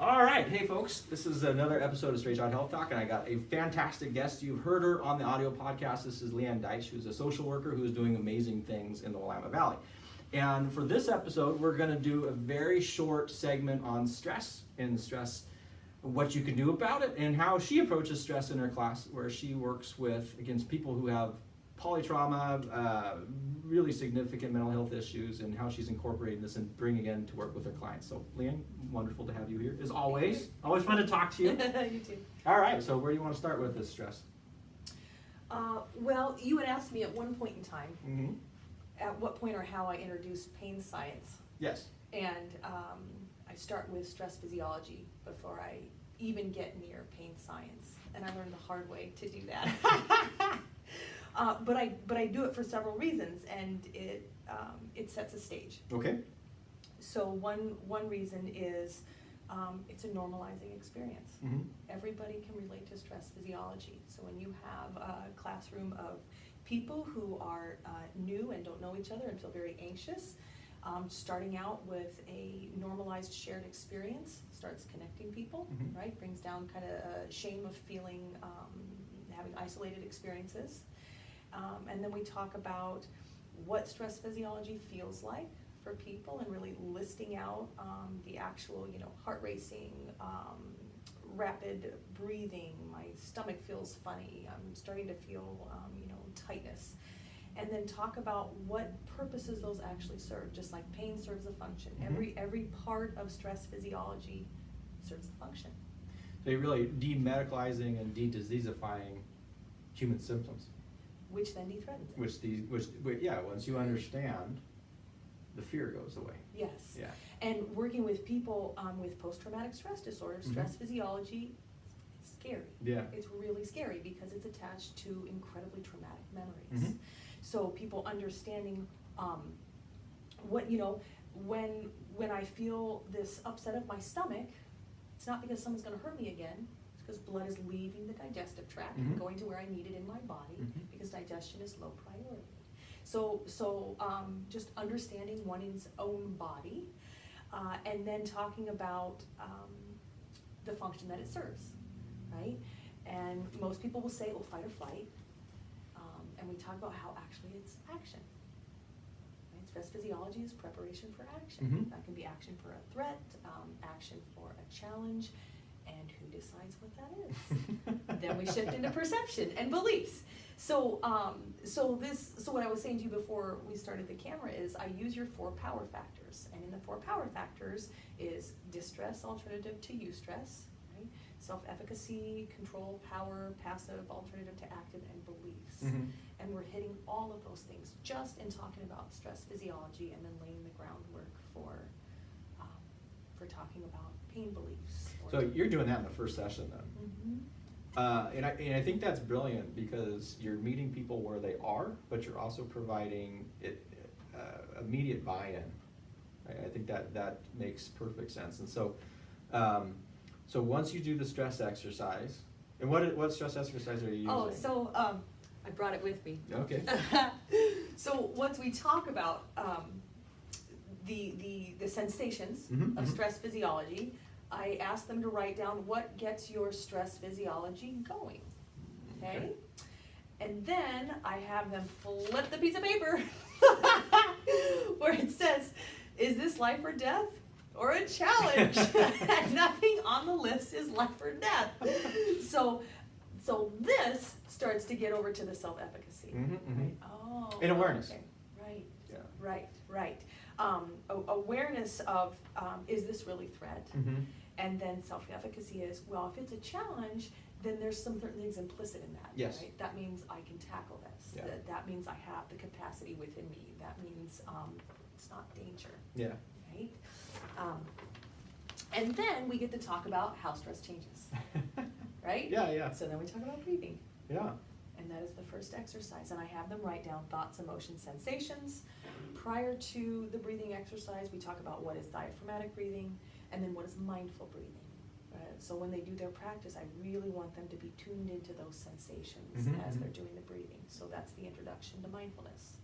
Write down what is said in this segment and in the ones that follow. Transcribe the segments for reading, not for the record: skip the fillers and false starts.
All right, hey folks, this is another episode of Straight Shot Health Talk, and I got a fantastic guest. You've heard her on the audio podcast. This is Lianne Dyche, who's a social worker who is doing amazing things in the Willamette Valley. And for this episode, we're going to do a very short segment on stress, what you can do about it, and how she approaches stress in her class, where she works with, against people who have polytrauma, really significant mental health issues, and how she's incorporating this and bringing it in to work with her clients. So, Lianne, wonderful to have you here, as always. Always fun to talk to you. You too. All right, so where do you want to start with this stress? Well, you had asked me at one point in time, Mm-hmm. at what point or how I introduced pain science. Yes. And I start with stress physiology before I even get near pain science. And I learned the hard way to do that. But I do it for several reasons, and it sets a stage. Okay. So one reason is it's a normalizing experience. Mm-hmm. Everybody can relate to stress physiology. So when you have a classroom of people who are new and don't know each other and feel very anxious, starting out with a normalized shared experience starts connecting people, Mm-hmm. right? Brings down kind of a shame of feeling, having isolated experiences. And then we talk about what stress physiology feels like for people, and really listing out the actual, heart racing, rapid breathing, my stomach feels funny, I'm starting to feel, tightness. And then talk about what purposes those actually serve, just like pain serves a function. Mm-hmm. Every part of stress physiology serves a function. So you're really demedicalizing and de-diseasifying human symptoms. Which then de-threatens it. Once you understand, the fear goes away. Yes. Yeah. And working with people with post-traumatic stress disorder, stress Mm-hmm. physiology, it's scary. Yeah. It's really scary because it's attached to incredibly traumatic memories. Mm-hmm. So people understanding what, when I feel this upset of my stomach, it's not because someone's gonna hurt me again. Because blood is leaving the digestive tract Mm-hmm. and going to where I need it in my body, Mm-hmm. because digestion is low priority. So just understanding one's own body, and then talking about the function that it serves, right? And most people will say, well, fight or flight, and we talk about how actually it's action. Right? Stress physiology is preparation for action. Mm-hmm. That can be action for a threat, action for a challenge. And who decides what that is? Then we shift into perception and beliefs. So what I was saying to you before we started the camera is I use your 4 power factors. And in the 4 power factors is distress alternative to eustress, right? Self-efficacy, control, power, passive, alternative to active, and beliefs. Mm-hmm. And we're hitting all of those things just in talking about stress physiology, and then laying the groundwork for talking about pain beliefs. So you're doing that in the first session then. Mm-hmm. And I think that's brilliant, because you're meeting people where they are, but you're also providing immediate buy-in. Right? I think that makes perfect sense. And so once you do the stress exercise, and what stress exercise are you using? Oh, so I brought it with me. Okay. So once we talk about the sensations Mm-hmm, of mm-hmm. stress physiology, I ask them to write down what gets your stress physiology going, okay? And then I have them flip the piece of paper where it says, is this life or death or a challenge? And nothing on the list is life or death. So this starts to get over to the self-efficacy. Mm-hmm, mm-hmm. Right? Oh, And awareness. Okay. Right. Yeah. Right. Awareness of, is this really threat? Mm-hmm. And then self-efficacy is, well, if it's a challenge, then there's some certain things implicit in that. Yes. Right? That means I can tackle this. Yeah. That means I have the capacity within me. That means it's not danger. Yeah. Right? And then we get to talk about how stress changes. Right? Yeah. So then we talk about breathing. Yeah. And that is the first exercise. And I have them write down thoughts, emotions, sensations. Prior to the breathing exercise, we talk about what is diaphragmatic breathing, and then what is mindful breathing. So when they do their practice, I really want them to be tuned into those sensations as they're doing the breathing. So that's the introduction to mindfulness.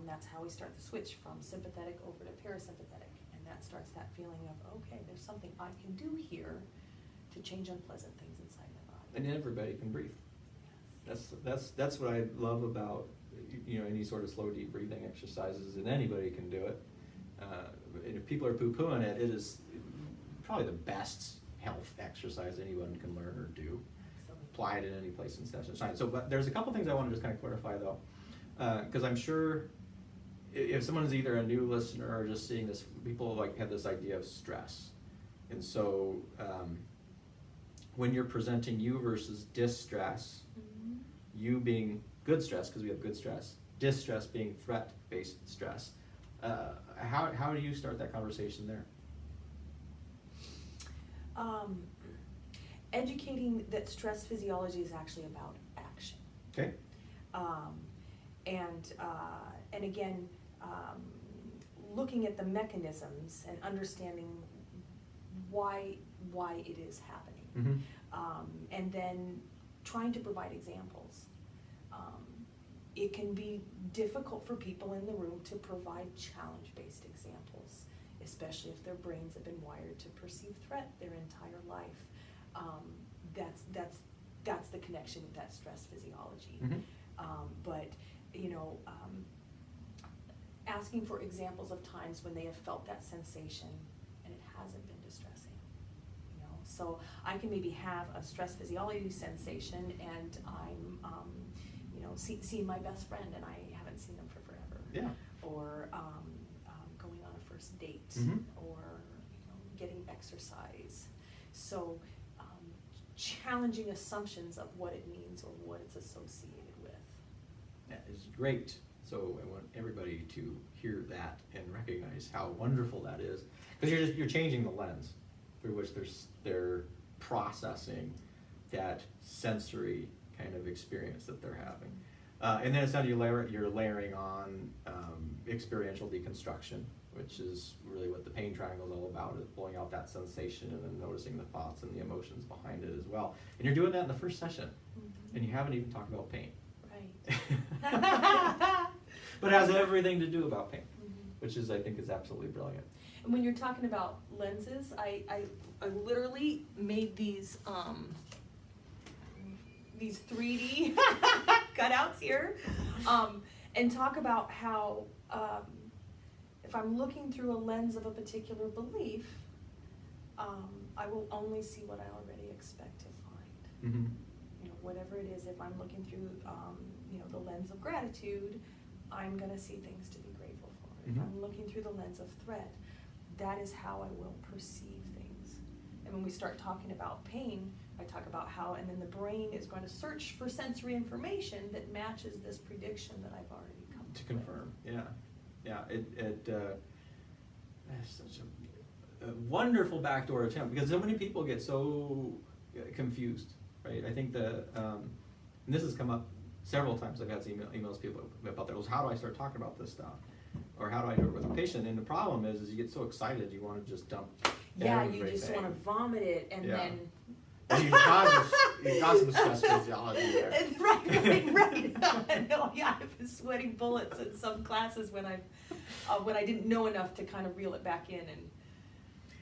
That's how we start the switch from sympathetic over to parasympathetic. And that starts that feeling of, okay, there's something I can do here to change unpleasant things inside my body. And everybody can breathe. Yes. That's what I love about, you know, any sort of slow, deep breathing exercises, and anybody can do it. And if people are poo-pooing it, it is probably the best health exercise anyone can learn or do. Excellent. Apply it in any place in science. So, but there's a couple things I want to just kind of clarify though, because I'm sure if someone is either a new listener or just seeing this, people like have this idea of stress, and so when you're presenting you versus distress, you being good stress because we have good stress, distress being threat-based stress. How do you start that conversation there? Educating that stress physiology is actually about action. Okay. And again, looking at the mechanisms and understanding why it is happening, and then trying to provide examples. It can be difficult for people in the room to provide challenge-based examples, especially if their brains have been wired to perceive threat their entire life. That's the connection with that stress physiology. But you know, asking for examples of times when they have felt that sensation and it hasn't been distressing. You know, so I can maybe have a stress physiology sensation and I'm you know, seeing my best friend and I haven't seen them for forever. Yeah. Or going on a first date, or you know, getting exercise. So challenging assumptions of what it means or what it's associated with. That is great. So I want everybody to hear that and recognize how wonderful that is, because you're changing the lens through which they're processing that sensory kind of experience that they're having. And then it's now you're layering on experiential deconstruction, which is really what the pain triangle is all about, is pulling out that sensation and then noticing the thoughts and the emotions behind it as well. And you're doing that in the first session, and you haven't even talked about pain. Right. But it has everything to do about pain, which is, I think, is absolutely brilliant. And when you're talking about lenses, I literally made these 3D cutouts here, and talk about how if I'm looking through a lens of a particular belief, I will only see what I already expect to find. You know, whatever it is, if I'm looking through you know, the lens of gratitude, I'm gonna see things to be grateful for. If I'm looking through the lens of threat, that is how I will perceive things. And when we start talking about pain, I talk about how, and then the brain is going to search for sensory information that matches this prediction that I've already come To confirm, yeah. That's such a wonderful backdoor attempt, because so many people get so confused, right? I think and this has come up several times. I've had some emails people about that. How do I start talking about this stuff, or how do I do it with a patient? And the problem is you get so excited you want to just dump. Yeah, you just want to vomit it, and then. And you cause some stress physiology there. Right. No, yeah, I've been sweating bullets in some classes when I didn't know enough to kind of reel it back in and.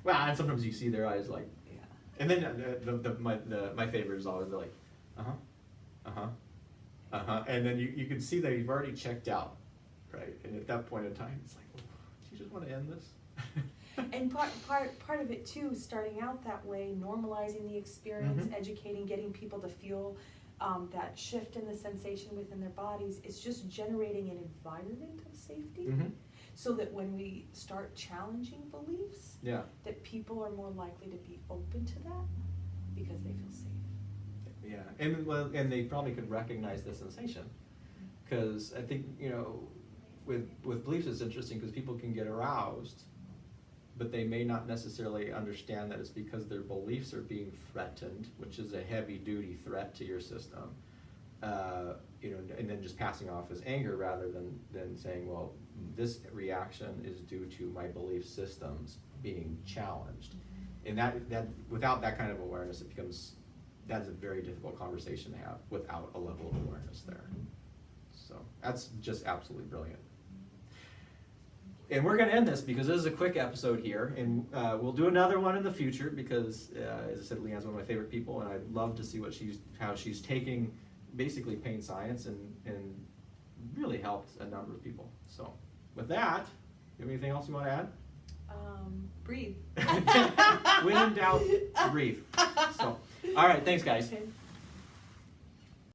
Well, and sometimes you see their eyes like. Yeah. And then my favorite is always like, and then you can see that you've already checked out, right? And at that point in time, it's like, well, do you just want to end this? And part of it too, starting out that way, normalizing the experience, educating, getting people to feel that shift in the sensation within their bodies, is just generating an environment of safety, so that when we start challenging beliefs, that people are more likely to be open to that because they feel safe. Yeah, and they probably could recognize the sensation, because I think, you know, with beliefs it's interesting because people can get aroused, but they may not necessarily understand that it's because their beliefs are being threatened, which is a heavy-duty threat to your system, you know, and then just passing off as anger rather than saying, well, this reaction is due to my belief systems being challenged. And that without that kind of awareness, that's a very difficult conversation to have without a level of awareness there. So that's just absolutely brilliant. And we're going to end this because this is a quick episode here, and we'll do another one in the future because, as I said, Lianne's one of my favorite people, and I'd love to see how she's taking basically pain science and really helped a number of people. So with that, you have anything else you want to add? Breathe. When in doubt, breathe. So, all right, thanks guys. Okay.